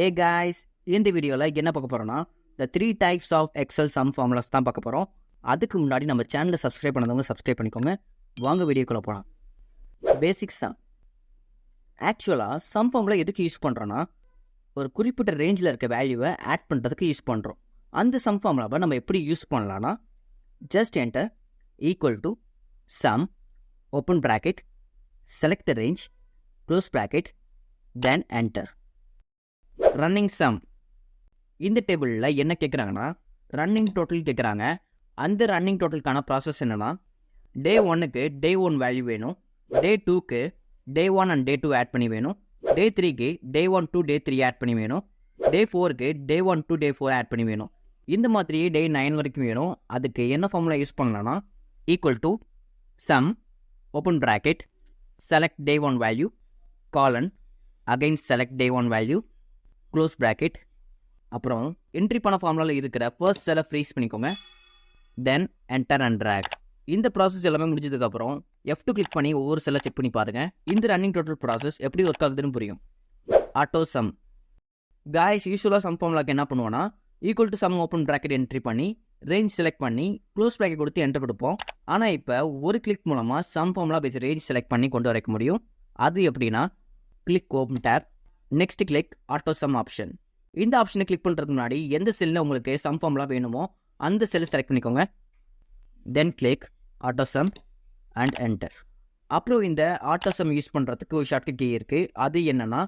ஏ guys, இந்த வீடியோவில் என்ன பார்க்க போகிறோன்னா the 3 types of Excel sum formulas தான் பார்க்க போகிறோம். அதுக்கு முன்னாடி நம்ம சேனலை சப்ஸ்கிரைப் பண்ணதவங்க சப்ஸ்கிரைப் பண்ணிக்கோங்க. வாங்க வீடியோக்குள்ளே போகலாம். பேசிக் சம். ஆக்சுவலாக சம் ஃபார்முலா எதுக்கு யூஸ் பண்ணுறோன்னா, ஒரு குறிப்பிட்ட ரேஞ்சில் இருக்க வேல்யூவை ஆட் பண்ணுறதுக்கு யூஸ் பண்ணுறோம். அந்த சம் ஃபார்முலாவை நம்ம எப்படி யூஸ் பண்ணலான்னா, just enter equal to sum open bracket select the range close bracket then enter. Running sum. இந்த டேபிளில் என்ன கேட்குறாங்கன்னா, ரன்னிங் டோட்டல் கேட்குறாங்க. அந்த ரன்னிங் டோட்டலுக்கான ப்ராசஸ் என்னென்னா, டே 1க்கு டே 1 வேல்யூ வேணும், டே 2க்கு டே 1 அண்ட் டே 2 ஆட் பண்ணி வேணும், டே 3க்கு டே 1 டு டே 3 ஆட் பண்ணி வேணும், டே 4க்கு டே 1 டு டே 4 ஆட் பண்ணி வேணும். இந்த மாதிரியே டே 9 வரைக்கும் வேணும். அதுக்கு என்ன ஃபார்முலா யூஸ் பண்ணலான்னா, equal to sum open bracket select day 1 value colon again select day 1 value close bracket. அப்புறம் என்ட்ரி பண்ண ஃபார்முலாவில் இருக்கிற ஃபர்ஸ்ட் செல்லை ஃப்ரீஸ் பண்ணிக்கோங்க, தென் என்டர் அண்ட் ட்ராக். இந்த ப்ராசஸ் எல்லாமே முடிஞ்சதுக்கப்புறம் F2 கிளிக் பண்ணி ஒவ்வொரு செல்லை செக் பண்ணி பாருங்கள். இந்த ரன்னிங் டோட்டல் ப்ராசஸ் எப்படி ஒர்க் ஆகுதுன்னு புரியும். Auto sum. காய்ஸ், யூஸ்வலாக சம் ஃபார்முலாக்கு என்ன பண்ணுவோன்னா, equal to sum open bracket entry பண்ணி ரேஞ்ச் செலக்ட் பண்ணி க்ளோஸ் ப்ராக்கெட் கொடுத்து என்டர் கொடுப்போம். ஆனால் இப்போ ஒரு கிளிக் மூலமாக sum formula base range select பண்ணி கொண்டு வரைக்க முடியும். அது எப்படின்னா, click open tab, next click auto sum option. இந்த ஆப்ஷனை கிளிக் பண்ணுறதுக்கு முன்னாடி எந்த செல்லில் உங்களுக்கு சம் ஃபார்முலா வேணுமோ அந்த செல்லை செலக்ட் பண்ணிக்கோங்க, then click auto sum and enter. அப்புறம் இந்த ஆட்டோ சம் யூஸ் பண்ணுறதுக்கு ஒரு ஷார்ட்கட் கீ இருக்குது. அது என்னென்னா,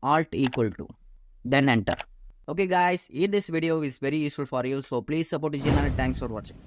alt equal to then enter. Okay guys, this video is very useful for you, so please support the channel. Thanks for watching.